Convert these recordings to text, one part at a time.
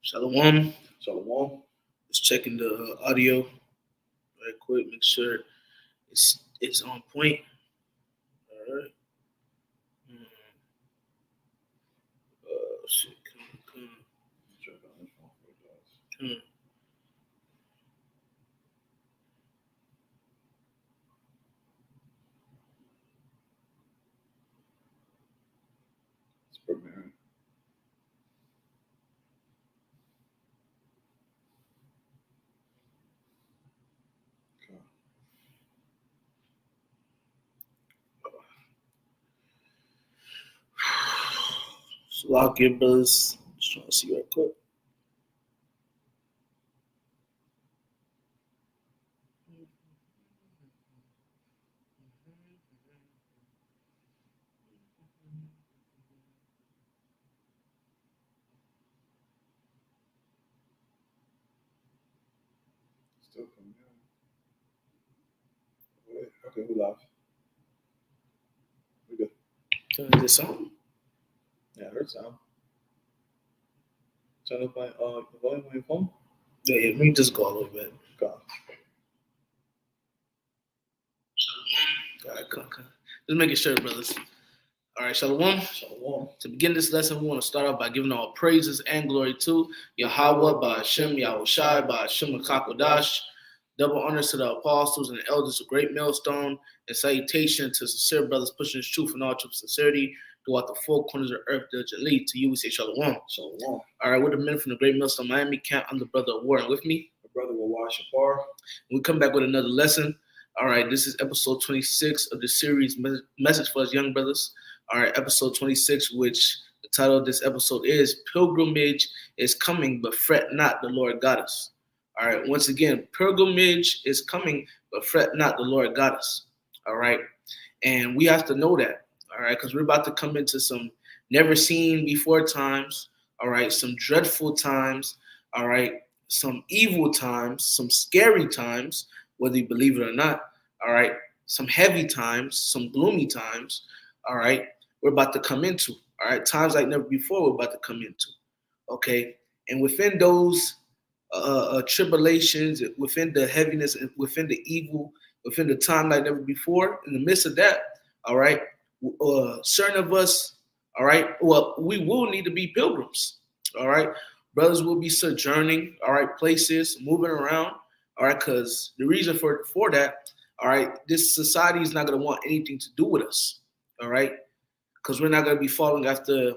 Shalom. Shalom. Just checking the audio right quick, make sure it's on point. All right. Shit, come. Check on this one for you guys. It's premiering. Okay. So lock your brothers. Just trying to see right quick. Still coming in. Wait, okay, we live. We good. Is this on? Yeah, I heard sound. Turn up my volume on your phone. Yeah, let me just go a little bit. God. All right, come. Just making sure, brothers. All right, Shalom. Shalom. To begin this lesson, we want to start off by giving all praises and glory to Yahweh, by Hashem, Yahushai, by Hashem, Kakodash. Double honors to the apostles and the elders of Great Millstone, and salutation to sincere brothers pushing this truth in all true sincerity throughout the four corners of earth, the Jalil. To you, we say Shalom. Shalom. All right, we're the men from the Great Millstone Miami camp. I'm the brother of Warren. With me, My brother will wash Shapar. we come back with another lesson. All right, this is episode 26 of the series Message for Us Young Brothers. All right, episode 26, which the title of this episode is Pilgrimage is Coming, but Fret Not, the Lord Got Us. All right, once again, pilgrimage is coming, but fret not, the Lord got us. All right, and we have to know that. All right, because we're about to come into some never seen before times. All right, some dreadful times. All right, some evil times, some scary times, whether you believe it or not. All right, some heavy times, some gloomy times. All right, we're about to come into. All right, times like never before we're about to come into. Okay, and within those tribulations, within the heaviness, within the evil, within the time like never before, in the midst of that, all right, certain of us, all right, well, we will need to be pilgrims, all right. Brothers will be sojourning, all right, places, moving around, all right, because the reason for that, all right, this society is not going to want anything to do with us, all right, because we're not going to be following after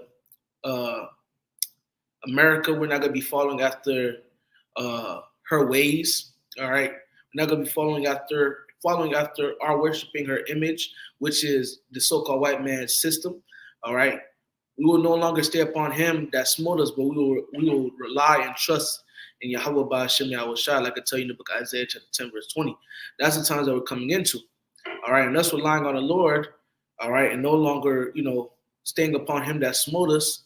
America. We're not going to be following after her ways. All right, we're not going to be following after our worshiping her image, which is the so-called white man's system. All right, we will no longer stay upon him that smote us, but we will rely and trust in Yahweh by Hashem Yahushai, like I tell you in the book of Isaiah chapter 10 verse 20. That's the times that we're coming into. All right, and us relying on the Lord. All right, and no longer staying upon him that smote us.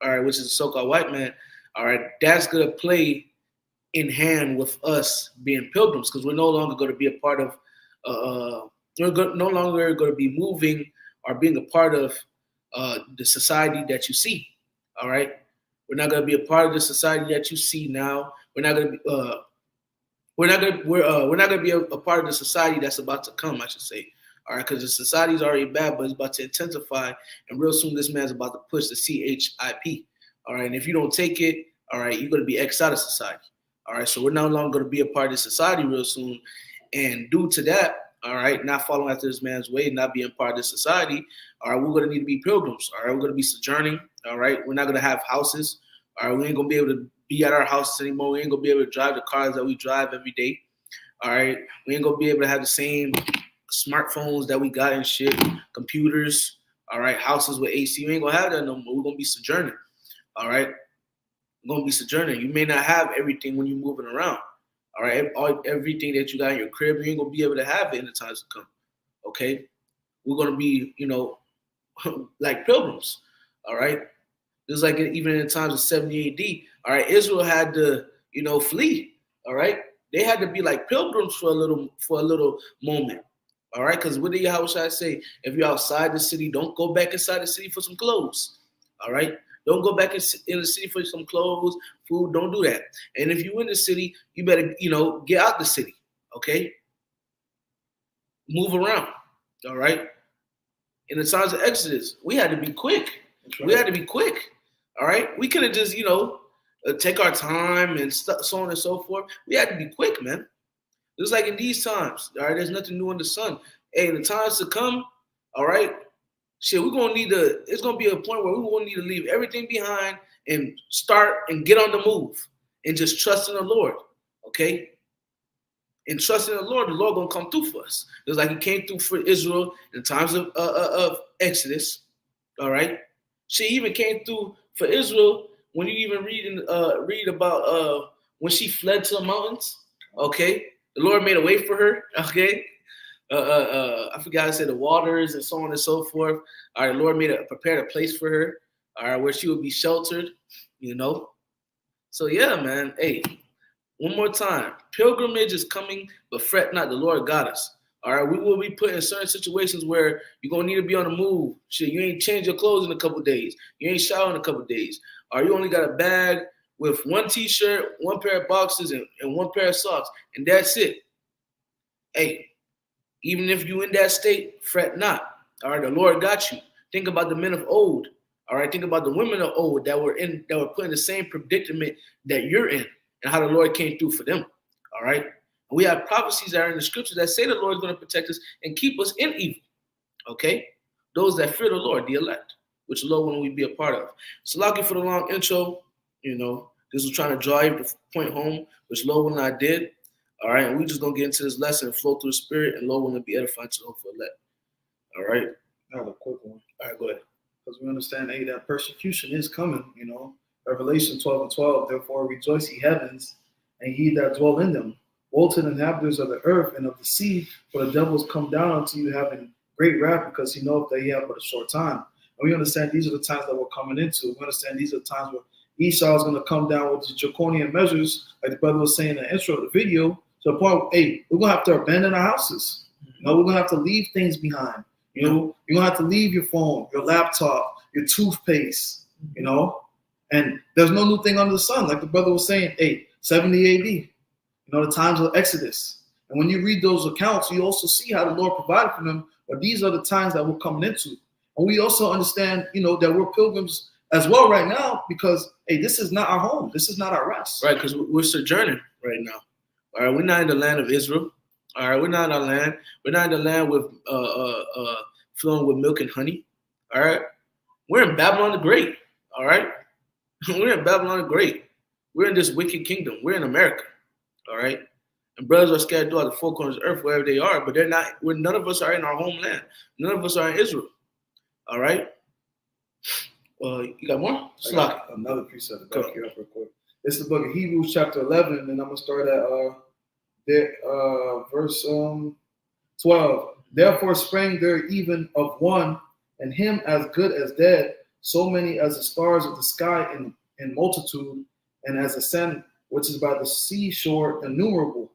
All right, which is the so-called white man. All right, that's gonna play in hand with us being pilgrims, because we're no longer going to be a part of, no longer going to be moving or being a part of the society that you see. All right, we're not going to be a part of the society that you see now. We're not going to be. We're not going to be a part of the society that's about to come, I should say. All right, because the society is already bad, but it's about to intensify, and real soon this man's about to push the CHIP. All right, and if you don't take it, all right, you're going to be X'd out of society. All right, so we're no longer going to be a part of society real soon. And due to that, all right, not following after this man's way, not being part of this society, all right, we're going to need to be pilgrims. All right, we're going to be sojourning. All right, we're not going to have houses. All right, we ain't going to be able to be at our houses anymore. We ain't going to be able to drive the cars that we drive every day. All right, we ain't going to be able to have the same smartphones that we got and shit, computers, all right, houses with AC. We ain't going to have that no more. We're going to be sojourning. All right. Going to be sojourning. You may not have everything when you're moving around. All right, everything that you got in your crib, you ain't gonna be able to have it in the times to come. Okay, we're gonna be, like pilgrims. All right, just like even in the times of 70 AD. All right, Israel had to, flee. All right, they had to be like pilgrims for a little moment. All right, because what did Yahweh say? If you're outside the city, don't go back inside the city for some clothes. All right. Don't go back in the city for some clothes, food. Don't do that. And if you in the city, you better, get out the city. Okay? Move around. All right? In the times of Exodus, we had to be quick. Right. We had to be quick. All right? We couldn't just, take our time and so on and so forth. We had to be quick, man. Just like in these times, all right? There's nothing new in the sun. Hey, in the times to come, all right? Shit, it's going to be a point where we will need to leave everything behind and start and get on the move and just trust in the Lord, okay? And trust in the Lord going to come through for us. Just like he came through for Israel in times of Exodus, all right? She even came through for Israel when you even read about when she fled to the mountains, okay? The Lord made a way for her, okay? I forgot I said the waters and so on and so forth. All right, the Lord prepared a place for her, all right, where she would be sheltered, So yeah, man. Hey, one more time. Pilgrimage is coming, but fret not, the Lord got us. All right, we will be put in certain situations where you're gonna need to be on the move. Shit, you ain't changed your clothes in a couple days. You ain't showered in a couple days. Or you only got a bag with one t-shirt, one pair of boxes, and one pair of socks, and that's it. Hey, even if you in that state, fret not. All right, the Lord got you. Think about the men of old. All right, think about the women of old that were put in the same predicament that you're in, and how the Lord came through for them. All right, and we have prophecies that are in the scriptures that say the Lord is going to protect us and keep us in evil. Okay, those that fear the Lord, the elect, which the Lord will we be a part of. So, lucky for the long intro. This was trying to drive the point home, which Lord and I did. All right, and we just gonna get into this lesson and flow through the Spirit, and Lord will be edifying to the hopeful elect. All right. I have a quick one. All right, go ahead. Because we understand, that persecution is coming, Revelation 12:12, therefore rejoice ye heavens, and ye that dwell in them. Woe to the inhabitants of the earth and of the sea, for the devils come down unto you having great wrath, because he knoweth that he have but a short time. And we understand these are the times that we're coming into. We understand these are the times where Esau is going to come down with the draconian measures, like the brother was saying in the intro of the video, to the point, hey, we're going to have to abandon our houses. We're going to have to leave things behind. You're going to have to leave your phone, your laptop, your toothpaste, and there's no new thing under the sun. Like the brother was saying, 70 AD, the times of Exodus. And when you read those accounts, you also see how the Lord provided for them, but these are the times that we're coming into. And we also understand, that we're pilgrims as well right now, because, this is not our home. This is not our rest. Right, because we're sojourning right now. All right, we're not in the land of Israel. All right, we're not in our land. We're not in the land with flowing with milk and honey. All right, we're in Babylon the Great. All right, we're in Babylon the Great. We're in this wicked kingdom. We're in America. All right, and brothers are scattered throughout the four corners of the earth, wherever they are, but they're not. None of us are in our homeland. None of us are in Israel. All right. You got more? I got another precept to back you up real quick. It's the book of Hebrews chapter 11, and I'm going to start at verse 12. Therefore sprang there even of one, and him as good as dead, so many as the stars of the sky in multitude, and as the sand which is by the seashore innumerable.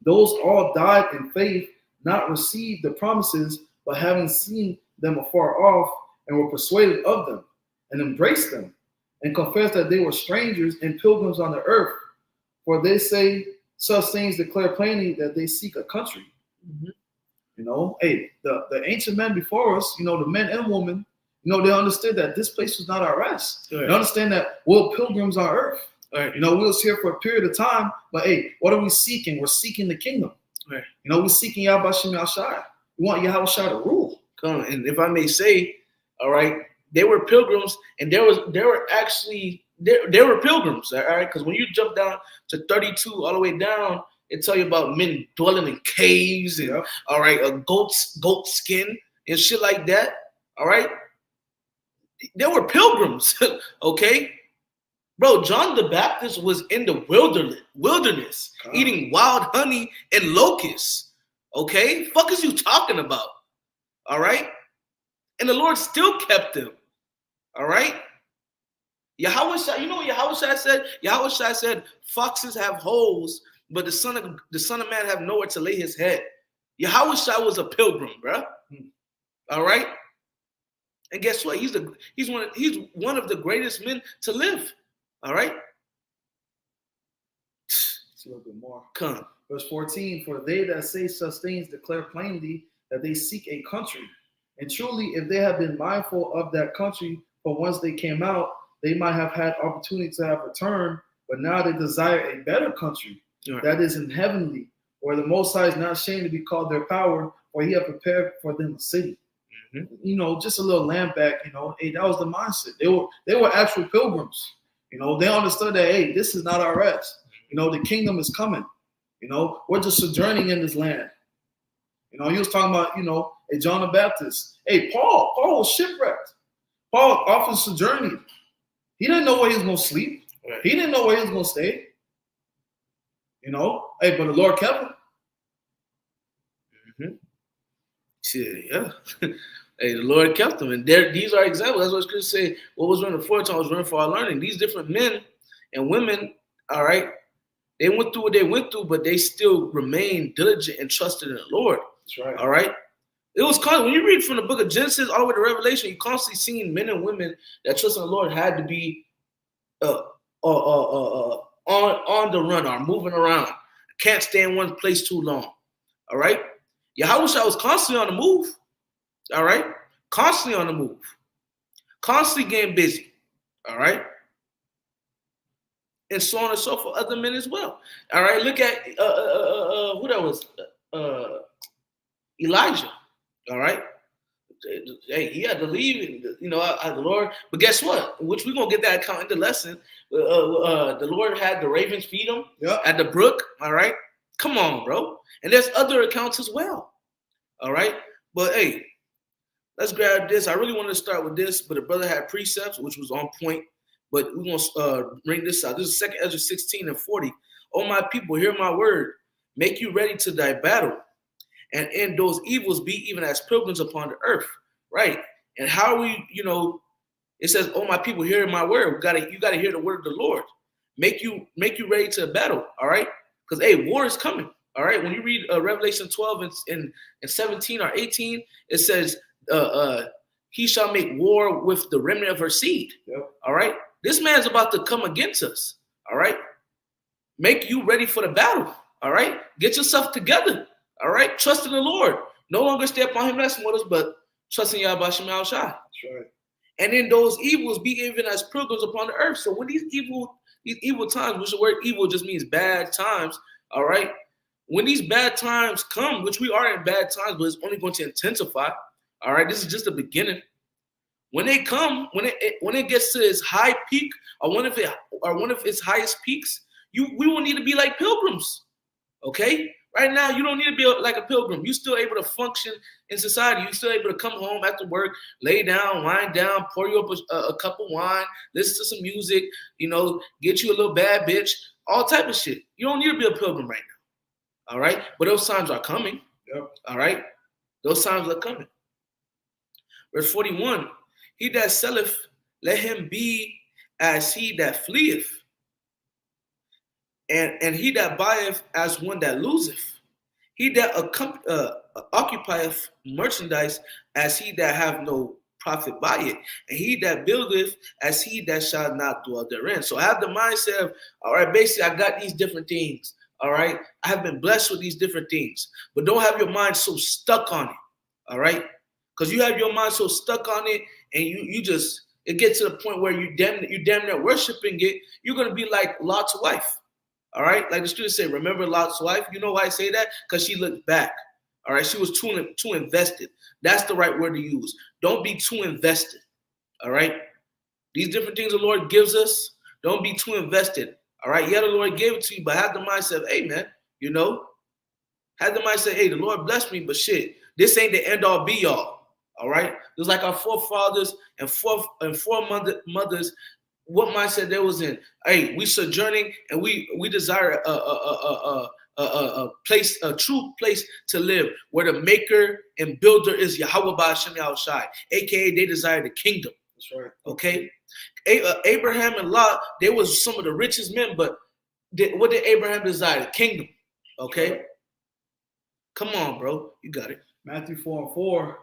Those all died in faith, not received the promises, but having seen them afar off, and were persuaded of them, and embraced them, and confessed that they were strangers and pilgrims on the earth. For they say such things declare plainly that they seek a country. Mm-hmm. The ancient men before us, the men and women, they understood that this place was not our rest. Right. They understand that we're pilgrims on earth. Right. We was here for a period of time, but what are we seeking? We're seeking the kingdom. Right. We're seeking Yahweh Shem Yahshai. We want Yahweh Shai to rule. Come on, and if I may say, all right, they were pilgrims, and they were pilgrims, all right? Because when you jump down to 32 all the way down, it tell you about men dwelling in caves and all right, a goat skin and shit like that. All right, they were pilgrims, okay, bro. John the Baptist was in the wilderness eating wild honey and locusts. Okay, fuck is you talking about? All right, and the Lord still kept him. All right. Yahweh Shai, you know what Yahweh Shai said? Yahweh Shai said, foxes have holes, but the son of man have nowhere to lay his head. Yahweh Shai was a pilgrim, bro. All right. And guess what? He's one of the greatest men to live. All right? It's a little bit more. Come. Verse 14, for they that say such things declare plainly that they seek a country. And truly, if they have been mindful of that country from whence they came out, they might have had opportunity to have returned, but now they desire a better country, Right. that is in heavenly, where the Most High is not ashamed to be called their power, for he hath prepared for them a city. Mm-hmm. You know, just a little land back, you know, hey, that was the mindset. They were actual pilgrims. You know, they understood that, hey, this is not our rest. You know, the kingdom is coming. You know, we're just sojourning in this land. You know, he was talking about, you know, a John the Baptist. Hey, Paul was shipwrecked. Paul often sojourning. He didn't know where he was going to sleep. Right. He didn't know where he was going to stay. You know, hey, but the Lord kept him. Mm-hmm. Shit, yeah. Hey, the Lord kept them. And these are examples. That's what Scripture say. What was running for time was running for our learning. These different men and women, all right, they went through what they went through, but they still remained diligent and trusted in the Lord. That's right. All right. It was constant. When you read from the book of Genesis all the way to Revelation, you constantly seeing men and women that trust in the Lord had to be on the run or moving around. Can't stay in one place too long. All right. Yahushua was constantly on the move. All right. Constantly on the move. Constantly getting busy. All right. And so on and so forth. Other men as well. All right. Look at who that was. Elijah. All right. Hey, he had to leave, you know, the Lord. But guess what? Which we're gonna get that account in the lesson. The Lord had the ravens feed him at the brook. All right. Come on, bro. And there's other accounts as well. All right. But hey, let's grab this. I really wanted to start with this, but the brother had precepts, which was on point. But we're gonna bring this out. This is 2 Ezra 16:40. Oh, my people, hear my word. Make you ready to thy battle. And in those evils be even as pilgrims upon the earth, right? And how are we, you know, it says, "Oh, my people, hear my word." You gotta hear the word of the Lord. Make you ready to battle, all right? Because hey, war is coming, all right. When you read Revelation 12 and 17 or 18, it says, "He shall make war with the remnant of her seed." Yep. All right. This man's about to come against us. All right. Make you ready for the battle. All right. Get yourself together. All right, trust in the Lord. No longer stay upon him messing with us, but trust in Yahweh Shem Al Shai. That's right. And in those evils, be even as pilgrims upon the earth. So when these evil times, which the word evil just means bad times, all right? When these bad times come, which we are in bad times, but it's only going to intensify, all right? This is just the beginning. When they come, when it gets to its high peak, or one of its highest peaks, we will need to be like pilgrims, okay? Right now, you don't need to be like a pilgrim. You're still able to function in society. You're still able to come home after work, lay down, wind down, pour you up a cup of wine, listen to some music, you know, get you a little bad bitch, all type of shit. You don't need to be a pilgrim right now, all right? But those times are coming, all right? Those times are coming. Verse 41, he that selleth, let him be as he that fleeth. And he that buyeth as one that loseth. He that occupieth merchandise as he that have no profit by it. And he that buildeth as he that shall not dwell therein. So I have the mindset of, all right, basically I got these different things. All right. I have been blessed with these different things. But don't have your mind so stuck on it. All right. Because you have your mind so stuck on it and you just, it gets to the point where you damn near worshiping it. You're going to be like Lot's wife. All right, like the students say, remember Lot's wife? You know why I say that? Because she looked back. All right, she was too invested. That's the right word to use. Don't be too invested. All right, these different things the Lord gives us, don't be too invested. All right, yeah, the Lord gave it to you, but have the mindset, hey, man, you know, have the mindset, hey, the Lord blessed me, but shit, this ain't the end all be all. All right, just like our forefathers and foremothers. What mindset they was in? Hey, we sojourning and we desire a place, a true place to live, where the maker and builder is Yahweh Ba'ashem Yahushai, aka they desire the kingdom. That's right. Okay, Abraham and Lot, they was some of the richest men, but what did Abraham desire? The kingdom. Okay, right. Come on, bro, you got it. Matthew 4:4.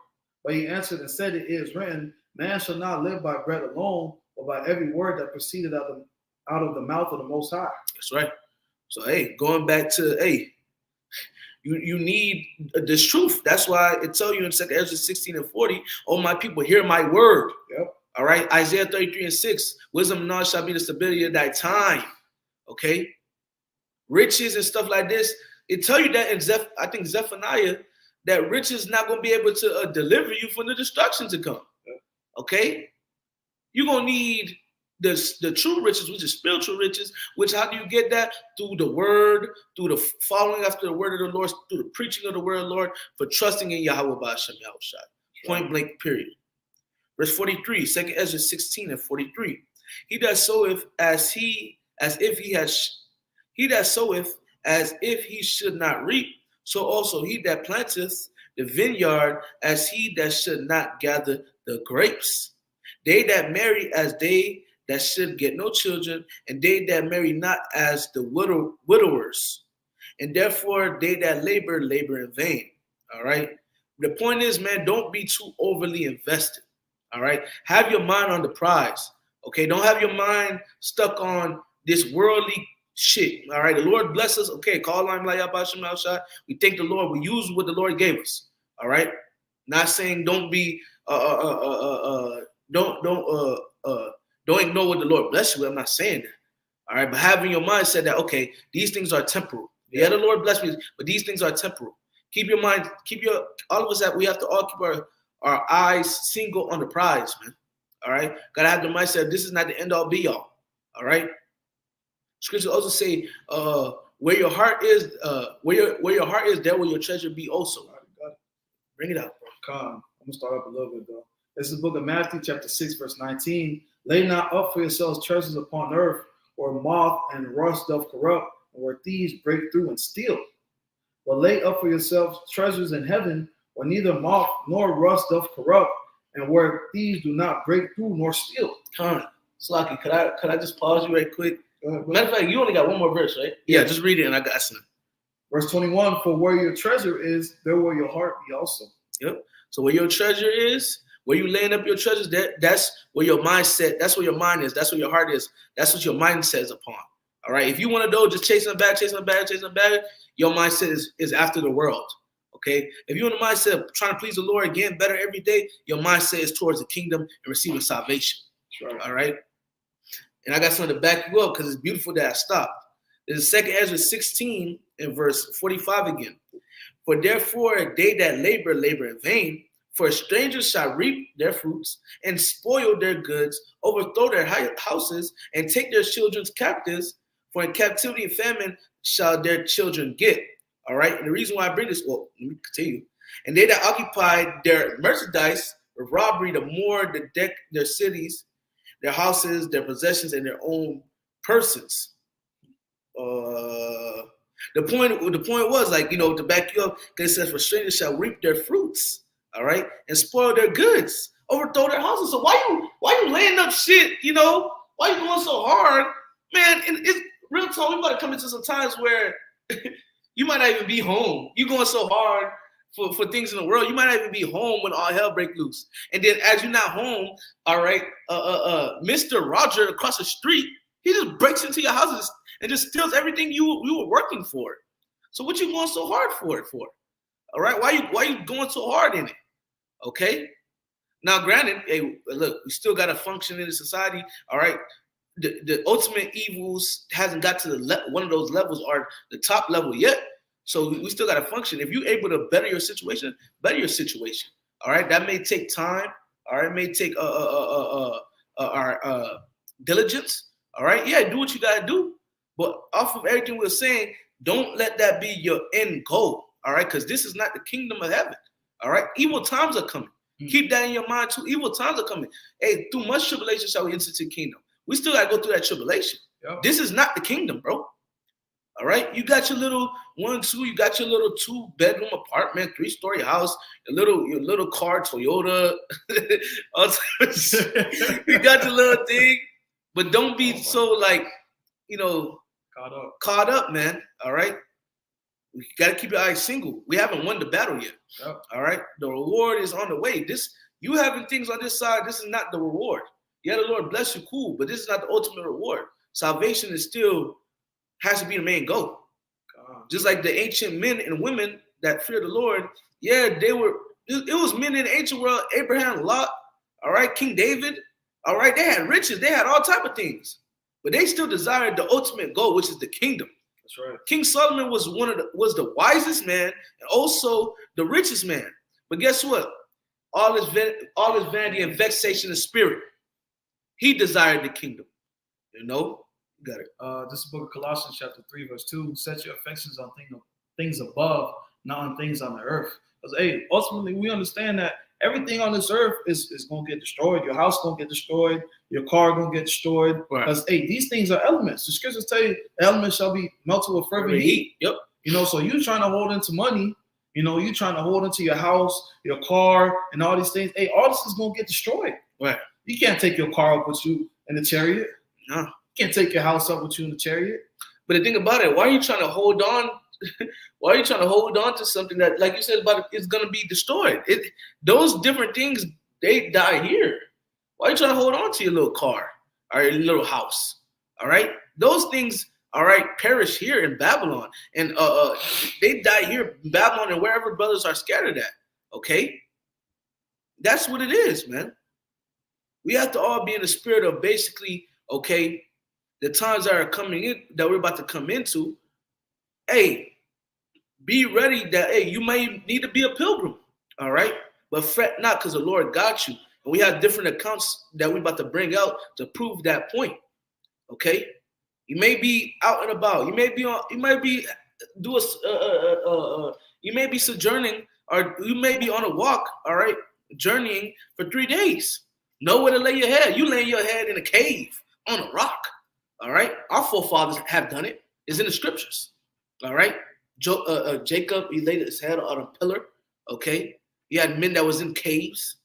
But he answered and said, it is written, Man shall not live by bread alone, but by every word that proceeded out of the mouth of the Most High. That's right. So, hey, going back to, hey, you need this truth. That's why it tells you in 2 Ezra 16 and 40, oh, my people, hear my word. Yep. All right. Isaiah 33 and 6, wisdom and knowledge shall be the stability of thy time. Okay. Riches and stuff like this. It tell you that in I think Zephaniah, that riches is not going to be able to deliver you from the destruction to come. Yep. Okay. You're going to need the true riches, which is spiritual riches, which how do you get that? Through the word, through the following after the word of the Lord, through the preaching of the word of the Lord, for trusting in Yahweh Ba'ashem Yahushua. Point blank, period. Verse 43, 2 Ezra 16 and 43. He that soweth as if he should not reap, so also he that planteth the vineyard as he that should not gather the grapes. They that marry as they that should get no children, and they that marry not as the widowers. And therefore they that labor in vain. All right. The point is, man, don't be too overly invested. All right. Have your mind on the prize. Okay. Don't have your mind stuck on this worldly shit. All right. The Lord bless us. Okay. Call on Yahweh. We thank the Lord. We use what the Lord gave us. All right. Not saying don't be don't ignore what the Lord bless you with. I'm not saying that. All right. But having your mindset that, okay, these things are temporal. Yeah, the Lord bless me, but these things are temporal. Keep your mind, all of us that we have to all keep our eyes single on the prize, man. All right. Gotta have the mindset, this is not the end all be all. All right. Scripture also say, where your heart is, where your heart is, there will your treasure be also. Bring it out, bro. I'm gonna start up a little bit though. This is the book of Matthew, chapter 6, verse 19. Lay not up for yourselves treasures upon earth, where moth and rust doth corrupt, and where thieves break through and steal. But lay up for yourselves treasures in heaven, where neither moth nor rust doth corrupt, and where thieves do not break through nor steal. Slocky, could I just pause you right quick? Matter of fact, you only got one more verse, right? Yeah, just read it and I got some. Verse 21, for where your treasure is, there will your heart be also. Yep. So where your treasure is, where you laying up your treasures, that's where your mindset, that's where your mind is, that's where your heart is, that's what your mindset is upon. All right. If you want to go just chasing a bag, your mindset is after the world. Okay. If you're in the mindset of trying to please the Lord, getting better every day, your mindset is towards the kingdom and receiving salvation. Right. All right. And I got something to back you up because it's beautiful that I stopped. This is 2 Ezra 16 and verse 45 again. For therefore they that labor in vain, for strangers shall reap their fruits and spoil their goods, overthrow their houses, and take their children's captives. For in captivity and famine shall their children get. All right. And the reason why I bring this, well, let me continue. And they that occupy their merchandise with robbery, the more the deck their cities, their houses, their possessions, and their own persons. The point was, like, you know, to back you up, because it says, for strangers shall reap their fruits, all right, and spoil their goods, overthrow their houses. So why you laying up shit, you know? Why you going so hard? Man, it's real talk. We gotta come into some times where you might not even be home. You going so hard for things in the world, you might not even be home when all hell break loose. And then as you're not home, all right, Mr. Roger across the street, he just breaks into your houses and just steals everything you were working for. So what you going so hard for it for? All right, why you going so hard in it? Okay. Now, granted, hey, look, we still got to function in the society. All right. The ultimate evils hasn't got to one of those levels or the top level yet. So we still got to function. If you're able to better your situation, better your situation. All right. That may take time. All right. It may take our diligence. All right. Yeah. Do what you got to do. But off of everything we're saying, don't let that be your end goal. All right. Because this is not the kingdom of heaven. All right. Evil times are coming. Keep that in your mind too. Evil times are coming. Hey, through much tribulation shall we enter the kingdom. We still got to go through that tribulation. Yep. This is not the kingdom, bro. All right. You got your little 1-2, you got your little 2-bedroom apartment, 3-story house, your little car, Toyota. You got your little thing. But don't be so, like, you know, caught up, man. All right. We got to keep your eyes single. We haven't won the battle yet. Yep. All right. The reward is on the way. This You having things on this side, this is not the reward. Yeah, the Lord bless you, cool, but this is not the ultimate reward. Salvation is still has to be the main goal. Just like the ancient men and women that fear the Lord, yeah, they were. It was men in the ancient world: Abraham, Lot, all right, King David, all right. They had riches, they had all type of things, but they still desired the ultimate goal, which is the kingdom. That's right. King Solomon was was the wisest man and also the richest man. But guess what? All his vanity and vexation of spirit, he desired the kingdom. You know, you got it. This is the book of Colossians, chapter 3, verse 2. Set your affections on things above, not on things on the earth. Because, hey, ultimately, we understand that everything on this earth is going to get destroyed. Your house going to get destroyed. Your car going to get destroyed. Because, hey, these things are elements. The scriptures tell you the elements shall be melted with fervent heat. Yep. You know, so you trying to hold into money. You know, you trying to hold into your house, your car, and all these things. Hey, all this is going to get destroyed. Right. You can't take your car up with you in the chariot. No. You can't take your house up with you in the chariot. But the thing about it, why are you trying to hold on? Why are you trying to hold on to something that, like you said, it's going to be destroyed? Those different things, they die here. Why are you trying to hold on to your little car or your little house? All right, those things, all right, perish here in Babylon, and they die here in Babylon and wherever brothers are scattered at. Okay, that's what it is, man. We have to all be in the spirit of basically, okay, the times that are coming in, that we're about to come into. Hey, be ready that, hey, you may need to be a pilgrim, all right? But fret not, because the Lord got you. And we have different accounts that we're about to bring out to prove that point, okay? You may be out and about. You may be sojourning, or you may be on a walk, all right, journeying for 3 days. Know where to lay your head. You lay your head in a cave on a rock, all right? Our forefathers have done it. It's in the scriptures. All right, Jacob, he laid his head on a pillar. Okay, he had men that was in caves.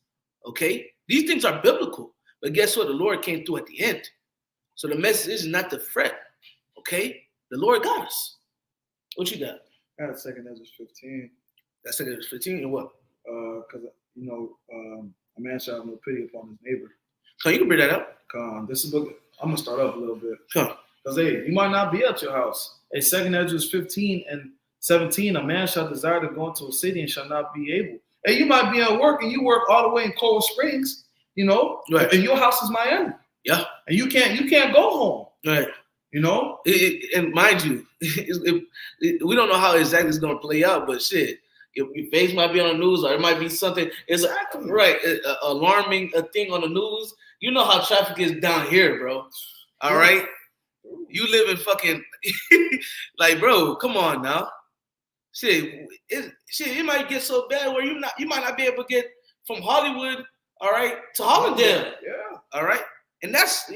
Okay, these things are biblical. But guess what? The Lord came through at the end. So the message is not to fret. Okay, the Lord got us. What you got? I got 2 Ezra 15. That's 2 Ezra 15 and what? Because you know, a man shall have no pity upon his neighbor. So you can bring that up. This is book. I'm gonna start up a little bit. Huh. Because hey, you might not be at your house. Hey, 2 Ezra 15 and 17, a man shall desire to go into a city and shall not be able. Hey, you might be at work and you work all the way in Coral Springs, you know, right. And your house is Miami. Yeah. And you can't go home. Right. You know? And mind you, we don't know how exactly it's going to play out, but shit, your face might be on the news or it might be something. It's right, alarming a thing on the news. You know how traffic is down here, bro. All right? You live in fucking like, bro, come on now. Shit, it might get so bad where you might not be able to get from Hollywood, all right, to Hollandale. Yeah. All right. And that's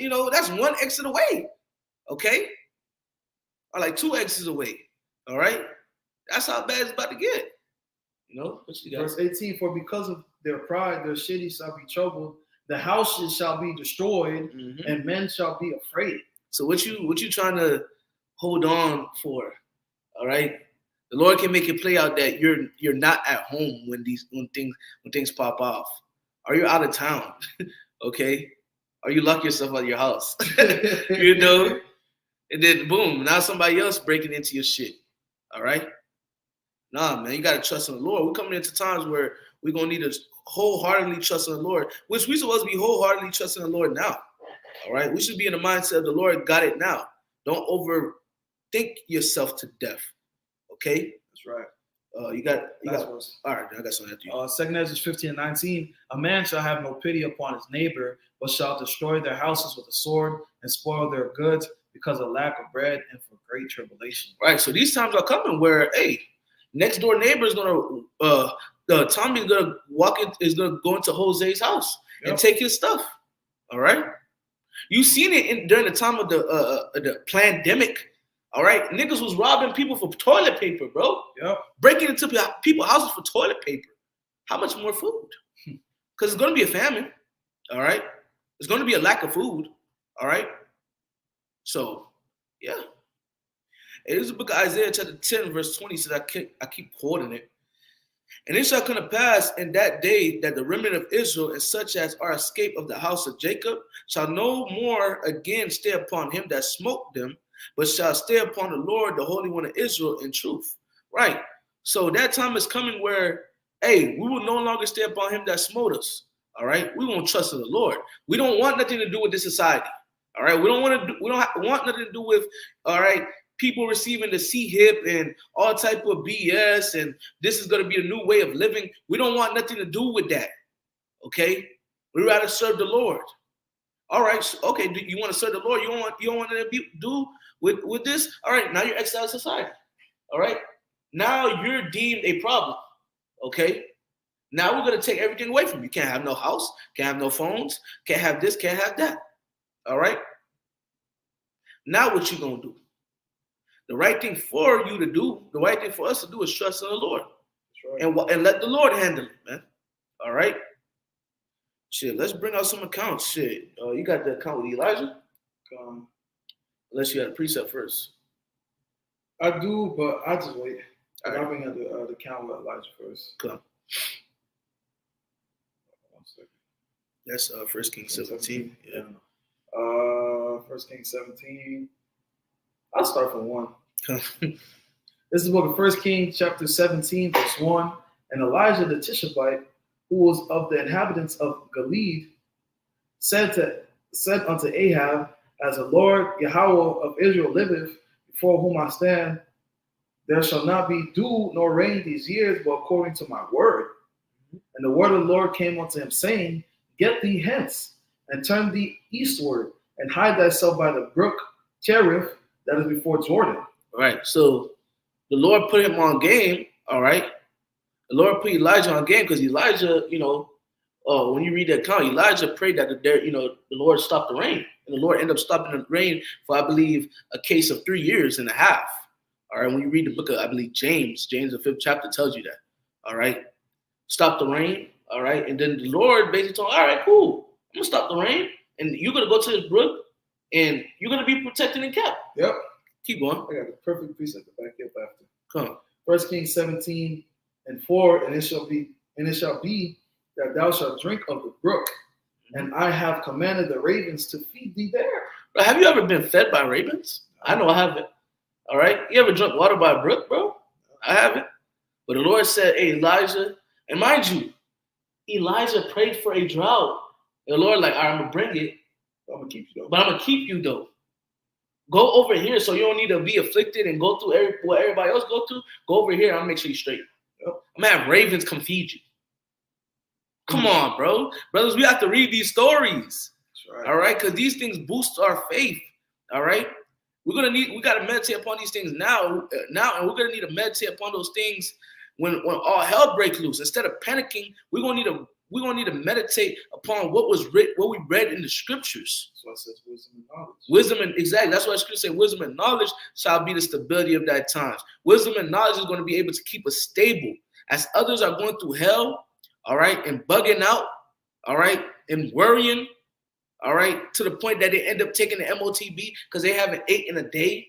one exit away. Okay. Or like 2 exits away. All right. That's how bad it's about to get. You know, what you got? Verse 18, for because of their pride, their cities shall be troubled, the houses shall be destroyed, and men shall be afraid. So what you trying to hold on for? All right, the Lord can make it play out that you're not at home when things pop off. Are you out of town? Okay, or you lock yourself out of your house? You know, and then boom, now somebody else breaking into your shit. All right, nah, man, you gotta trust in the Lord. We're coming into times where we're gonna need to wholeheartedly trust in the Lord, which we're supposed to be wholeheartedly trusting the Lord now. All right, we should be in the mindset of the Lord got it now. Don't overthink yourself to death. Okay, that's right. You got. All right, I got something after you. 2 Ezra 15 and 19. A man shall have no pity upon his neighbor, but shall destroy their houses with a sword and spoil their goods because of lack of bread and for great tribulation. Right. So these times are coming where, hey, next door neighbor is gonna. Tommy's gonna is gonna go into Jose's house and take his stuff. All right. You seen it during the time of the pandemic. All right, niggas was robbing people for toilet paper, bro. Yep. Breaking into people's houses for toilet paper. How much more food? Because it's gonna be a famine. All right, it's gonna be a lack of food. All right. So, yeah. It is the book of Isaiah chapter 10, verse 20 says, I keep quoting it. And it shall come to pass in that day that the remnant of Israel and such as are escaped of the house of Jacob shall no more again stay upon him that smote them, but shall stay upon the Lord, the Holy One of Israel, in truth. Right. So that time is coming where, hey, we will no longer stay upon him that smote us. All right. We won't trust in the Lord. We don't want nothing to do with this society. All right. We don't want nothing to do with, all right, people receiving the C-hip and all type of BS, and this is going to be a new way of living. We don't want nothing to do with that. Okay. We rather serve the Lord. All right. So, okay. Do you want to serve the Lord? You don't want to do with this? All right. Now you're exiled society. All right. Now you're deemed a problem. Okay. Now we're going to take everything away from you. Can't have no house, can't have no phones, can't have this, can't have that. All right. Now what you going to do? The right thing for you to do, the right thing for us to do is trust in the Lord. Right. And let the Lord handle it, man. All right. Shit, let's bring out some accounts. Shit, you got the account with Elijah? Unless you had a precept first. I do, but I just wait. Right. I'll bring out the account with Elijah first. Come. That's 1 Kings 17. Yeah. 1 Kings 17. I'll start from 1. This is the book of 1 Kings, chapter 17, verse 1. And Elijah the Tishbite, who was of the inhabitants of Gilead, said unto Ahab, as the Lord Yahweh of Israel liveth, before whom I stand, there shall not be dew nor rain these years, but according to my word. And the word of the Lord came unto him, saying, Get thee hence, and turn thee eastward, and hide thyself by the brook Cherith, that is before Jordan. All right. So the Lord put him on game. All right. The Lord put Elijah on game because Elijah, when you read the account, Elijah prayed that the Lord stopped the rain. And the Lord ended up stopping the rain for, I believe, a case of 3 years and a half. All right. When you read the book of, I believe, James, the 5th chapter tells you that. All right. Stop the rain. All right. And then the Lord basically told him, all right, cool. I'm going to stop the rain. And you're going to go to this brook and you're going to be protected and kept. Yep. Keep going. I got the perfect precept to back you up after. Come. 1 Kings 17 and 4, and it shall be that thou shalt drink of the brook, and I have commanded the ravens to feed thee there. Bro, have you ever been fed by ravens? I know I haven't. All right. You ever drunk water by a brook, bro? I haven't. But the Lord said, hey, Elijah, and mind you, Elijah prayed for a drought. And the Lord, like, all right, I'm going to bring it. I'm going to keep you though. But I'm going to keep you though. Go over here so you don't need to be afflicted and go through what everybody else go through. Go over here. I'll make sure you're straight. Yep. I'm going to have ravens come feed you. Come on, bro. Brothers, we have to read these stories. That's right. All right? Because these things boost our faith. All right? We got to meditate upon these things now, and we're going to need to meditate upon those things when all hell breaks loose. Instead of panicking, we're going to need to meditate upon what we read in the scriptures. That's why it says wisdom and knowledge. Exactly. That's why the scripture says wisdom and knowledge shall be the stability of that times. Wisdom and knowledge is going to be able to keep us stable. As others are going through hell, all right, and bugging out, all right, and worrying, all right, to the point that they end up taking the MOTB because they haven't ate in a day,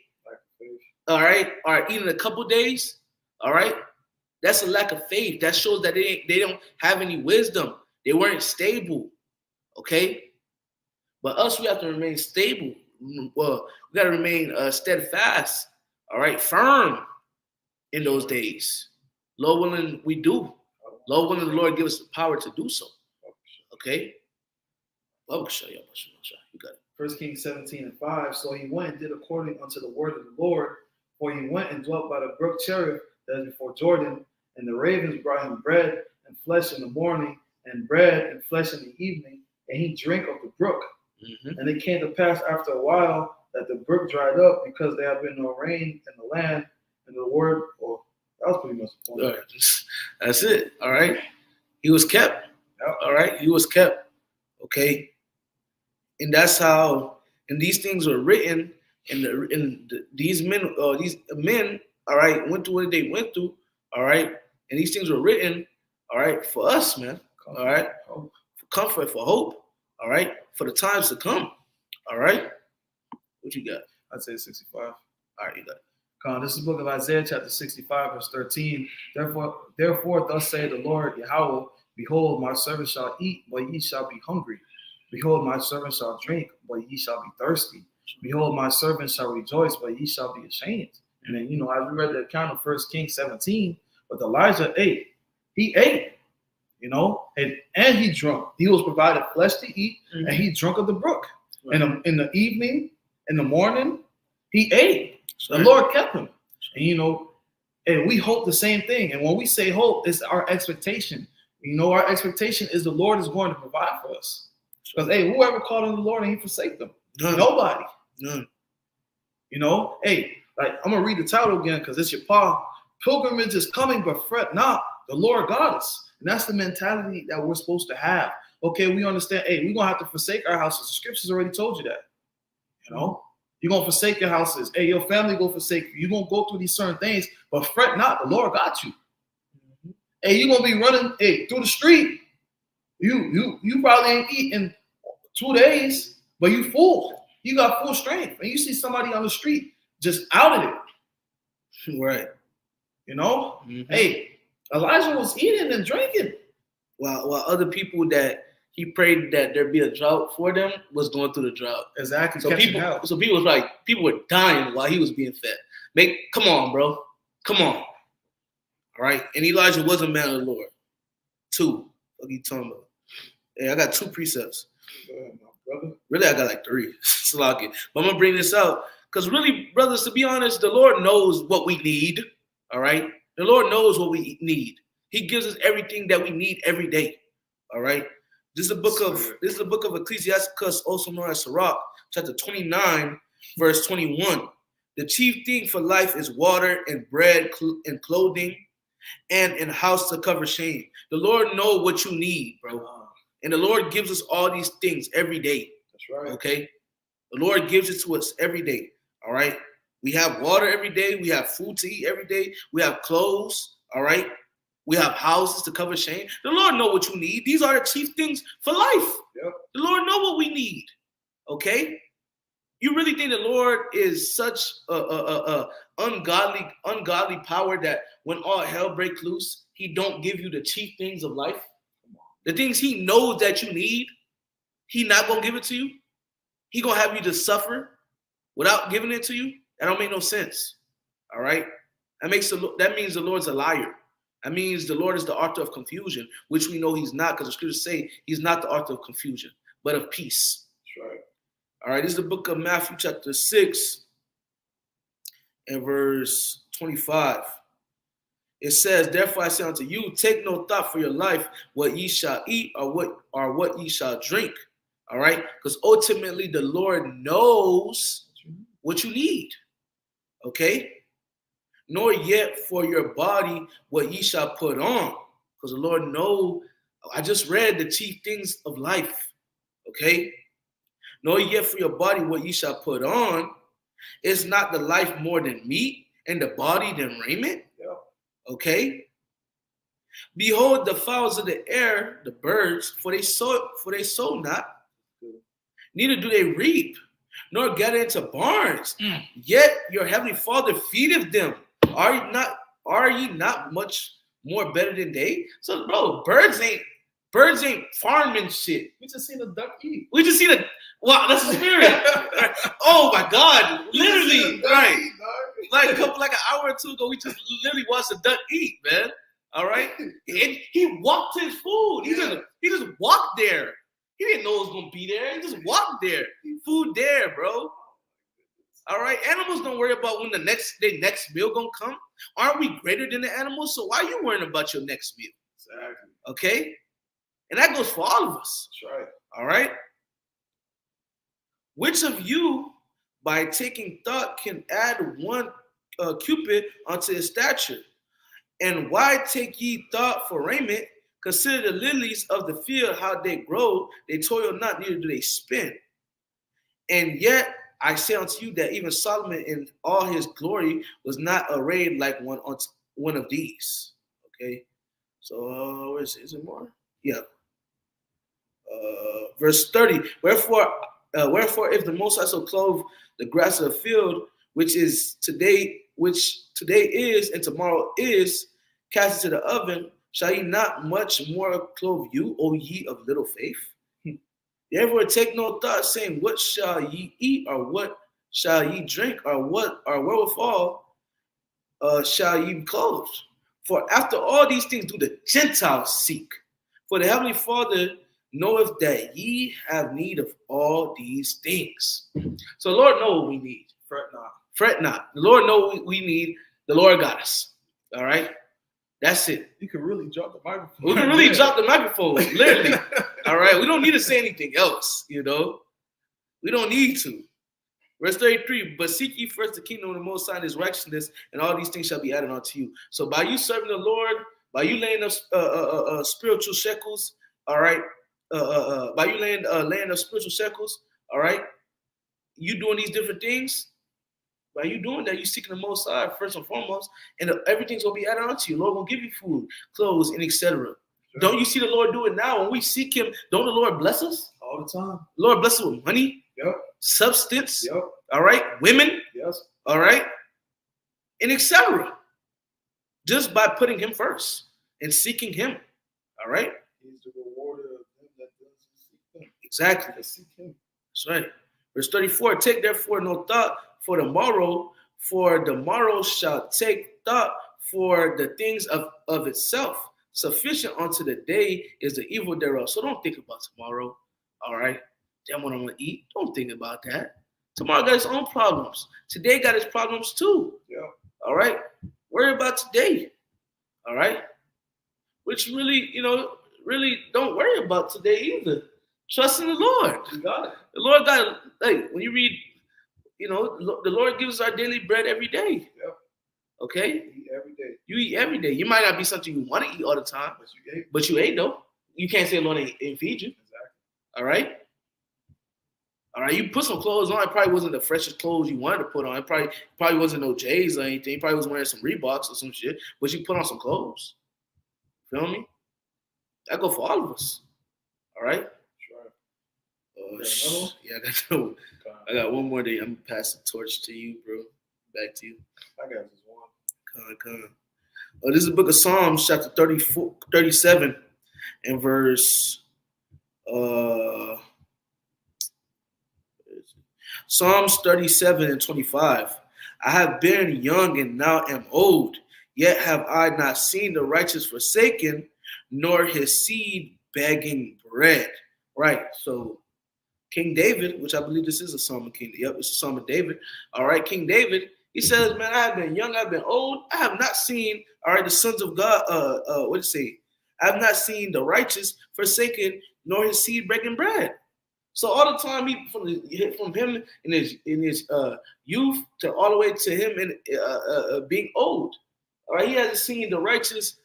all right, or eating a couple days, all right. That's a lack of faith. That shows that they don't have any wisdom. They weren't stable, okay? But us, we have to remain stable. Well, we got to remain steadfast, all right, firm in those days. Lord willing, we do. Lord willing, the Lord give us the power to do so, okay? You got it. 1 Kings 17 and 5. So he went and did according unto the word of the Lord, for he went and dwelt by the brook Cherith, that is before Jordan, and the ravens brought him bread and flesh in the morning, and bread and flesh in the evening, and he drank of the brook. Mm-hmm. And it came to pass after a while that the brook dried up because there had been no rain in the land, and the word, that was pretty much the point. That's it. All right. He was kept. Yep. All right. He was kept. Okay. And that's how, and these things were written, and these men, all right, went through what they went through, all right, and these things were written, all right, for us, man, all right, for comfort, for hope, all right, for the times to come, all right. What you got? I'd say 65. All right, you got it. This is the book of Isaiah, chapter 65, verse 13. Therefore, thus saith the Lord Yahweh, behold, my servant shall eat, but ye shall be hungry. Behold, my servant shall drink, but ye shall be thirsty. Behold, my servant shall rejoice, but ye shall be ashamed. And then, as we read the account of 1 Kings 17, but Elijah ate. He ate, and he drunk. He was provided flesh to eat, and he drunk of the brook. Right. In the evening, in the morning, he ate. The Lord kept him. And, and we hope the same thing. And when we say hope, it's our expectation. Our expectation is the Lord is going to provide for us. Because, whoever called on the Lord and he forsake them? None. Nobody. None. I'm going to read the title again because it's your Paul. Pilgrimage is coming, but fret not. The Lord got us. And that's the mentality that we're supposed to have. Okay, we understand, we're going to have to forsake our houses. The scriptures already told you that. You're going to forsake your houses. Your family will forsake you. You're going to go through these certain things, but fret not. The Lord got you. You're going to be running through the street. You probably ain't eaten 2 days, but you full. You got full strength. And you see somebody on the street just out of it. Right. Elijah was eating and drinking. While other people that he prayed that there be a drought for them was going through the drought. Exactly. So people were dying while he was being fed. Come on, bro. Come on. All right. And Elijah was a man of the Lord. 2. What are you talking about? I got 2 precepts. Really, I got like 3. But I'm going to bring this out. Because really, brothers, to be honest, the Lord knows what we need. All right. The Lord knows what we need. He gives us everything that we need every day. All right. This is the book of Ecclesiasticus, also known as Sirach, chapter 29, verse 21. The chief thing for life is water and bread and clothing and a house to cover shame. The Lord knows what you need, bro. And the Lord gives us all these things every day. That's right. Okay. The Lord gives it to us every day. All right. We have water every day. We have food to eat every day. We have clothes. All right. We have houses to cover shame. The Lord knows what you need. These are the chief things for life. Yep. The Lord knows what we need. Okay? You really think the Lord is such a ungodly power that when all hell breaks loose, he don't give you the chief things of life? The things he knows that you need, he not going to give it to you? He going to have you to suffer without giving it to you? That don't make no sense. All right? That means the Lord's a liar. That means the Lord is the author of confusion, which we know he's not, because the scriptures say he's not the author of confusion, but of peace. That's right. All right, this is the book of Matthew chapter 6 and verse 25. It says, therefore I say unto you, take no thought for your life, what ye shall eat or what ye shall drink. All right, because ultimately the Lord knows what you need. Okay? Nor yet for your body what ye shall put on. Because the Lord knows, I just read the chief things of life. Okay? Nor yet for your body what ye shall put on. Is not the life more than meat, and the body than raiment? Yeah. Okay? Behold the fowls of the air, the birds, for they sow not, neither do they reap, nor gather into barns. Yet your heavenly Father feedeth them. Are ye not much more better than they? So, bro, birds ain't farming shit. We just seen a duck eat. Wow, that's the spirit. Oh my God, literally, right? Like an hour or 2 ago, we just literally watched a duck eat, man. All right, and he walked his food. He just walked there. He didn't know it was gonna be there. He just walked there. Food there, bro. All right, animals don't worry about when their next meal gonna come. Aren't we greater than the animals? So why are you worrying about your next meal? Exactly. Okay, and that goes for all of us. That's right. All right. Which of you, by taking thought, can add 1 cubit unto his stature? And why take ye thought for raiment? Consider the lilies of the field, how they grow. They toil not, neither do they spin. And yet I say unto you that even Solomon in all his glory was not arrayed like one of these. Okay, so is it more? Yeah. Verse 30. Wherefore, if the Most High so clothe the grass of the field, which is today which today is and tomorrow is, cast into the oven, shall ye not much more clothe you, O ye of little faith? Therefore take no thought, saying, what shall ye eat, or what shall ye drink, or what, or wherewithal shall ye be clothed? For after all these things do the Gentiles seek. For the heavenly Father knoweth that ye have need of all these things. So the Lord knows what we need. Fret not. Fret not. The Lord knows what we need. The Lord got us. All right? That's it. You can really drop the microphone. We can really drop the microphone, literally. All right? We don't need to say anything else, you know? We don't need to. Verse 33, but seek ye first the kingdom of the Most High and his righteousness, and all these things shall be added unto you. So by you serving the Lord, by you laying up spiritual shekels, all right, by you laying up spiritual shekels, all right, you doing these different things, by you doing that, you seeking the Most High first and foremost, and everything's going to be added unto you. Lord will give you food, clothes, and etc. Sure. Don't you see the Lord do it now? When we seek him, don't the Lord bless us? All the time. Lord bless us with money, yep, substance, yep, all right, women, yes, all right, and etc. Just by putting him first and seeking him, all right? He's the rewarder of them that does seek him. Exactly. That seek him. That's right. Verse 34, take therefore no thought for the morrow shall take thought for the things of itself. Sufficient unto the day is the evil thereof. So don't think about tomorrow, all right? Damn, what I'm going to eat. Don't think about that. Tomorrow got its own problems. Today got its problems too. Yeah. All right? Worry about today. All right? Which really, really don't worry about today either. Trust in the Lord. You got it. The Lord got it. Like, when you read, the Lord gives us our daily bread every day. Yep. Okay? You eat every day. You eat every day. You might not be something you want to eat all the time. But you ate though. You can't say Lord ain't feed you. Exactly. All right? All right, you put some clothes on. It probably wasn't the freshest clothes you wanted to put on. It probably wasn't no J's or anything. You probably was wearing some Reeboks or some shit. But you put on some clothes. Feel me? That go for all of us. All right? Sure. Yeah, I got one more day. I'm gonna pass the torch to you, bro. Back to you. I got just one. Come. This is the book of Psalms, chapter 37, and verse Psalms 37 and 25. I have been young and now am old, yet have I not seen the righteous forsaken, nor his seed begging bread. Right. So King David, which I believe this is a Psalm of King. Yep, it's a Psalm of David. All right, King David, he says, man, I have been young, I've been old. I have not seen, all right, the sons of God, what did it say? I have not seen the righteous forsaken, nor his seed breaking bread. So all the time, from him in his youth to all the way to him in being old, all right, he hasn't seen the righteous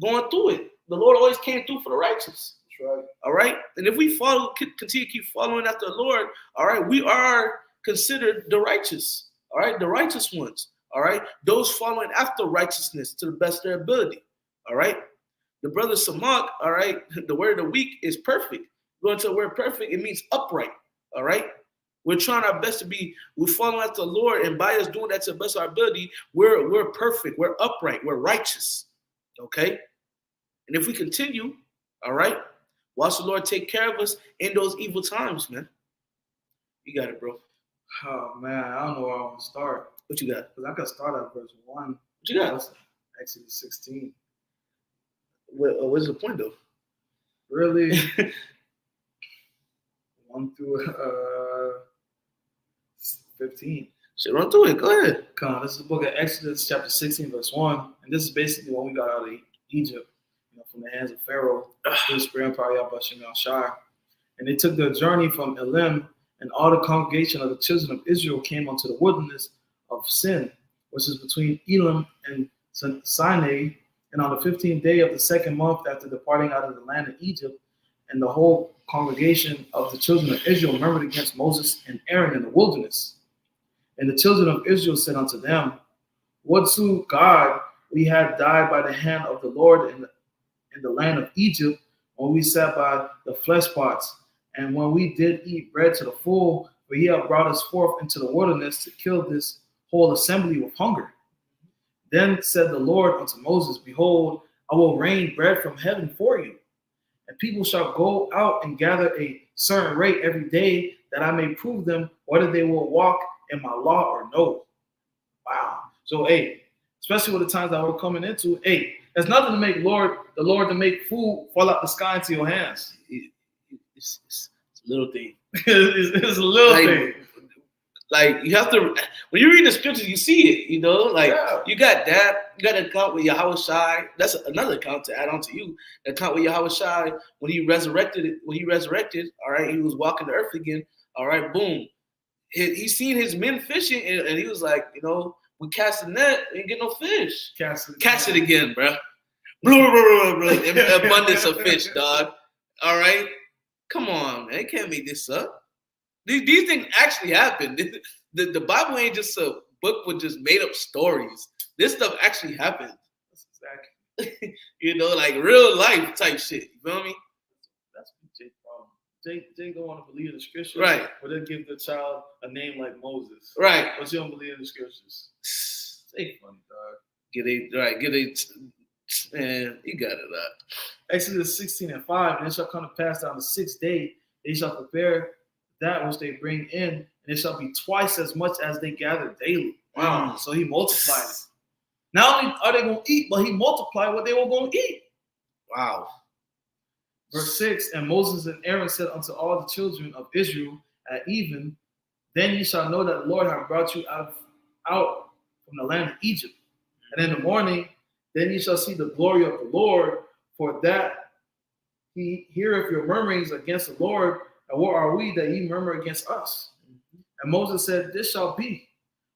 going through it. The Lord always came through for the righteous. That's right. All right, and if we continue to keep following after the Lord, all right, we are considered the righteous. All right, the righteous ones. All right, those following after righteousness to the best of their ability. All right, the brother Samak. All right, the word of the week is perfect. Going to the word perfect, it means upright. All right, we're trying our best to be. We're following after the Lord, and by us doing that to the best of our ability, we're perfect. We're upright. We're righteous. Okay, and if we continue, all right, watch the Lord take care of us in those evil times, man. You got it, bro. Oh man, I don't know where I want to start. What you got? Because I could start at verse 1. What you got? Exodus 16. What's the point though? Really? 1 through 15. Shit, run through it. Go ahead. Come on, this is the book of Exodus, chapter 16, verse 1. And this is basically when we got out of Egypt, from the hands of Pharaoh, through Spirit and Shai. And they took their journey from Elim, and all the congregation of the children of Israel came unto the wilderness of Sin, which is between Elim and Sinai. And on the 15th day of the second month after departing out of the land of Egypt, and the whole congregation of the children of Israel murmured against Moses and Aaron in the wilderness. And the children of Israel said unto them, Would God we had died by the hand of the Lord in the land of Egypt, when we sat by the flesh pots, and when we did eat bread to the full, for he hath brought us forth into the wilderness to kill this whole assembly with hunger. Then said the Lord unto Moses, Behold, I will rain bread from heaven for you, and people shall go out and gather a certain rate every day, that I may prove them whether they will walk in my law or no. Wow. So, hey, especially with the times that we're coming into, hey, there's nothing to make the Lord to make food fall out the sky into your hands. It's a little thing. It's a little thing. Like you have to, when you read the scriptures, you see it. You know, like you got that. You got an account with Yahweh Shai. That's another account to add on to you. The account with Yahweh Shai when he resurrected. All right, he was walking the earth again. All right, boom. He seen his men fishing, and he was like, you know, we cast the net, we ain't get no fish. Catch it again, bro. Abundance of fish, dog. All right, come on, man. Can't make this up. These things actually happen. The Bible ain't just a book with just made up stories. This stuff actually happened. Exactly. You know, like real life type shit. You feel me? That's Jake's problem. Jake don't want to believe in the scriptures. Right. But then give the child a name like Moses. Right. But you don't believe in the scriptures. Jake funny, dog. Get it. Man, you got it up. Exodus 16:5, and it shall come to pass on the 6th day, they shall prepare that which they bring in, and it shall be twice as much as they gather daily. Wow. So he multiplied it. Not only are they going to eat, but he multiplied what they were going to eat. Wow. Verse 6, and Moses and Aaron said unto all the children of Israel at even, then ye shall know that the Lord hath brought you out from the land of Egypt. And in the morning, then ye shall see the glory of the Lord, for that he heareth your murmurings against the Lord. And what are we that ye murmur against us? And Moses said, this shall be,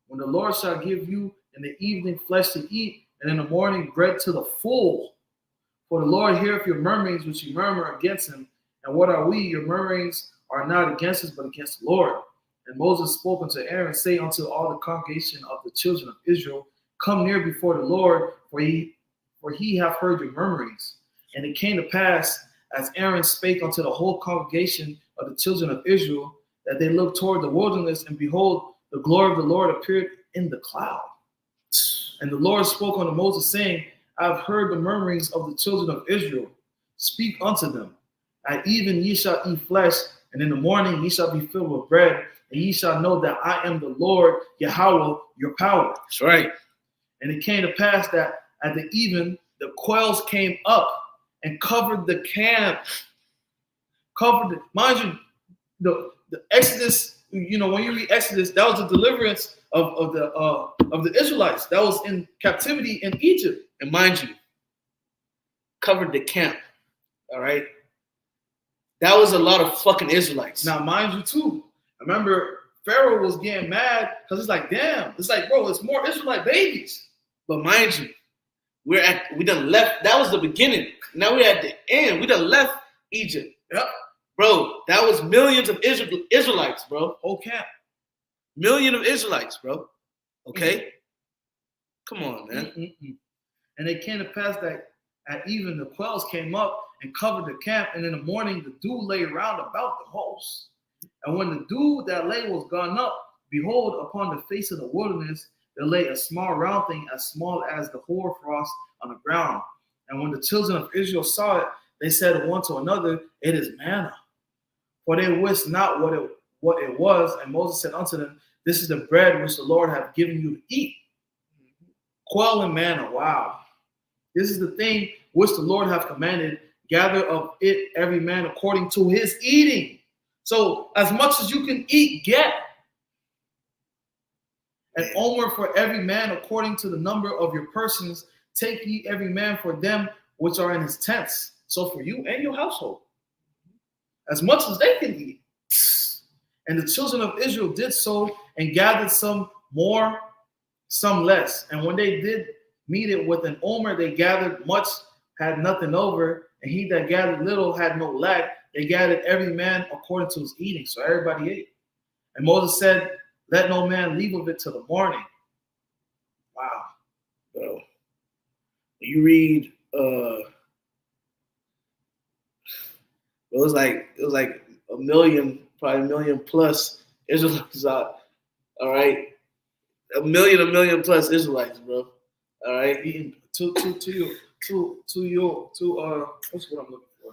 when the Lord shall give you in the evening flesh to eat, and in the morning bread to the full. For the Lord heareth your murmurings which you murmur against him. And what are we? Your murmurings are not against us, but against the Lord. And Moses spoke unto Aaron, saying unto all the congregation of the children of Israel, come near before the Lord, for he hath heard your murmurings. And it came to pass, as Aaron spake unto the whole congregation of the children of Israel, that they looked toward the wilderness, and behold, the glory of the Lord appeared in the cloud. And the Lord spoke unto Moses, saying, I have heard the murmurings of the children of Israel. Speak unto them. At even ye shall eat flesh, and in the morning ye shall be filled with bread, and ye shall know that I am the Lord, Yahweh, your power. That's right. And it came to pass that at the even, the quails came up and covered the camp. Mind you, the Exodus, you know, when you read Exodus, that was the deliverance of the Israelites. That was in captivity in Egypt. And mind you, covered the camp. All right. That was a lot of fucking Israelites. Now, mind you, too. Remember, Pharaoh was getting mad because it's like, damn, it's like, bro, it's more Israelite babies. But mind you, we done left. That was the beginning. Now we're at the end. We done left Egypt. Yep. Bro, that was millions of Israelites, bro. Whole camp. Million of Israelites, bro. Okay? Come on, man. And it came to pass that at even the quails came up and covered the camp, and in the morning the dew lay round about the host. And when the dew that lay was gone up, behold, upon the face of the wilderness there lay a small round thing as small as the hoarfrost on the ground. And when the children of Israel saw it, they said one to another, it is manna. For they wist not what it was. And Moses said unto them, this is the bread which the Lord hath given you to eat. Quail and manna, wow. This is the thing which the Lord hath commanded. Gather of it every man according to his eating. So as much as you can eat, get. An omer for every man according to the number of your persons. Take ye every man for them which are in his tents. So for you and your household. As much as they can eat. And the children of Israel did so and gathered some more, some less. And when they did meet it with an omer, they gathered much, had nothing over. And he that gathered little had no lack. They gathered every man according to his eating. So everybody ate. And Moses said, let no man leave of it till the morning. Wow. Bro. You read, it was like a million, probably a million plus Israelites out. All right. A million plus Israelites, bro. All right. Eating to your what's what I'm looking for?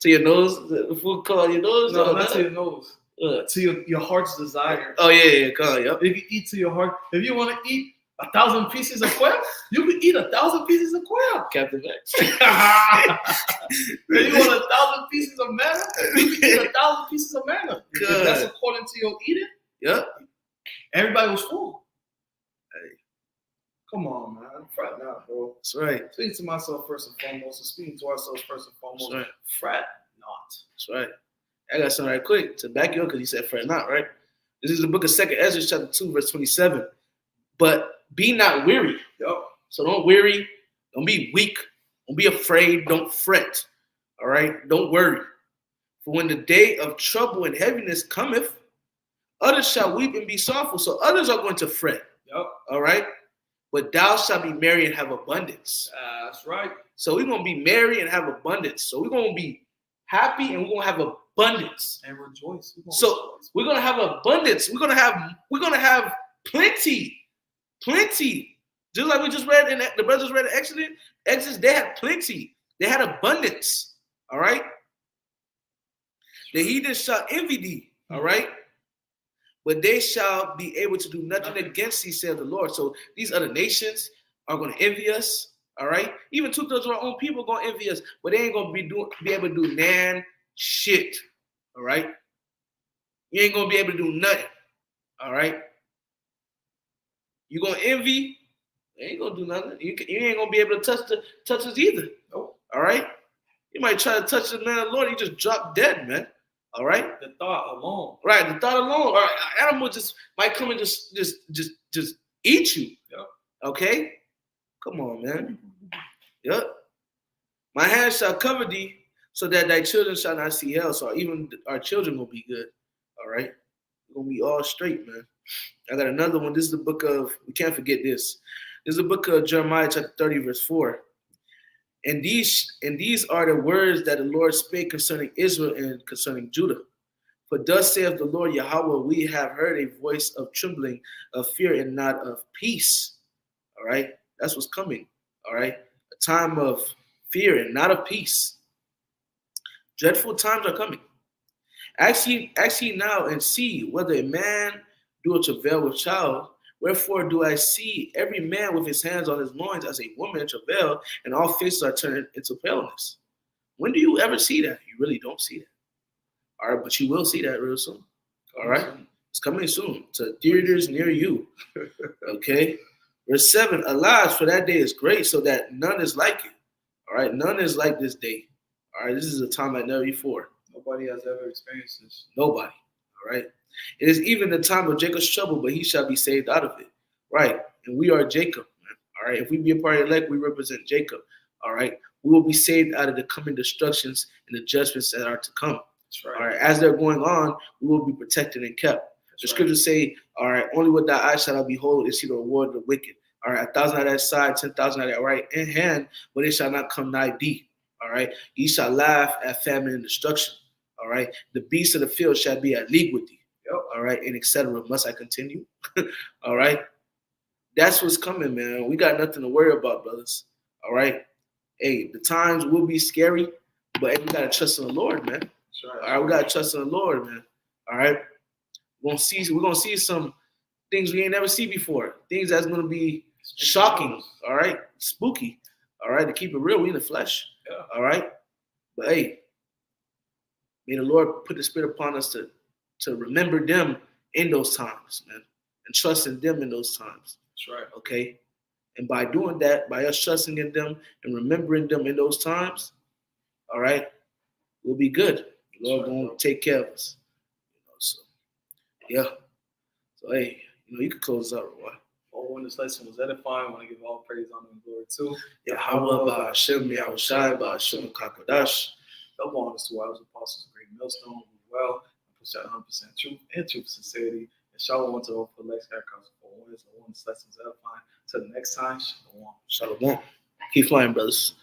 To your nose, the food called your nose. No, not to your nose. What? To your heart's desire. Oh yeah, come on, yep. If you eat to your heart, if you want to eat 1,000 pieces of quail, you can eat 1,000 pieces of quail. Captain Max. If you want 1,000 pieces of manna, you can eat 1,000 pieces of manna. If that's according to your eating. Yep. Everybody was full. Hey, come on, man. Fret not, bro. That's right. Speaking to myself first and foremost, and speaking to ourselves first and foremost. That's right. Fret not. That's right. I got something right quick to back you up because you said fret not, right? This is the book of 2 Ezra, chapter 2, verse 27. But be not weary. Yep. So don't weary. Don't be weak. Don't be afraid. Don't fret. All right? Don't worry. For when the day of trouble and heaviness cometh, others shall weep and be sorrowful. So others are going to fret. Yep. All right? But thou shalt be merry and have abundance. That's right. So we're going to be merry and have abundance. So we're going to be happy and we're going to have abundance. And rejoice. We're going to have abundance. We're going to have plenty. Plenty. Just like we just read in the brothers read in Exodus, they had plenty. They had abundance. All right? The heathen shall envy thee. All right? But they shall be able to do nothing against thee, saith the Lord. So these other nations are going to envy us. All right? Even 2/3 of our own people are going to envy us, but they ain't going to be able to do nan shit. All right? You ain't going to be able to do nothing. All right? You going to envy, you ain't going to do nothing. You ain't going to be able to touch us either. Nope. All right? You might try to touch the man of the Lord, you just drop dead, man. All right? The thought alone. Right, the thought alone. Or an animal just might come and just eat you. Yep. Okay? Come on, man. Yep. My hands shall cover thee, so that thy children shall not see hell. So even our children will be good. All right? We're going to be all straight, man. I got another one. This is the book of, we can't forget this. This is the book of Jeremiah chapter 30, verse 4. And these are the words that the Lord spake concerning Israel and concerning Judah. For thus saith the Lord Yahweh, we have heard a voice of trembling, of fear, and not of peace. All right? That's what's coming. All right? A time of fear and not of peace. Dreadful times are coming. Ask ye now and see whether a man do a travail with child. Wherefore do I see every man with his hands on his loins as a woman in travail, and all faces are turned into paleness. When do you ever see that? You really don't see that. All right, but you will see that real soon. All right? It's coming soon to theaters near you. Okay? Verse 7, alas, for that day is great, so that none is like it. All right? None is like this day. All right? This is a time like never before. Nobody has ever experienced this. Nobody. All right? It is even the time of Jacob's trouble, but he shall be saved out of it. Right? And we are Jacob, man. All right? If we be a part of the elect, we represent Jacob. All right? We will be saved out of the coming destructions and the judgments that are to come. That's right. All right? As they're going on, we will be protected and kept. The scriptures say, all right, only with thy eyes shall I behold and see the reward of the wicked. All right, 1,000 at that side, 10,000 at that right hand, but it shall not come nigh thee. All right, ye shall laugh at famine and destruction. All right, the beasts of the field shall be at league with thee. Yep. All right, and etc. Must I continue? All right, that's what's coming, man. We got nothing to worry about, brothers. All right, hey, the times will be scary, but hey, we gotta trust in the Lord, man. That's right. All right, we gotta trust in the Lord, man. All right, we're gonna see some things we ain't never seen before. Things that's gonna be shocking. All right, spooky. All right, to keep it real, we in the flesh. Yeah. All right, but hey, may the Lord put the Spirit upon us to remember them in those times, man, and trust in them in those times. That's right. Okay, and by doing that, by us trusting in them and remembering them in those times, all right, we'll be good. The Lord gonna take care of us. So yeah. So hey, you can close out, Roy. Oh, when this lesson was edifying, I want to give all praise, honor, and glory too. Yahweh Ba'Hashem, Yahushai Ba'Hashem Kakadash. Double honors to our apostles of Great Millstone, who well, and push out 100% truth and truth sincerity. And shalom to all for Lex Haircuts for one. So one, this lesson's edifying. Till the next time, shalom. Shalom. Keep flying, brothers.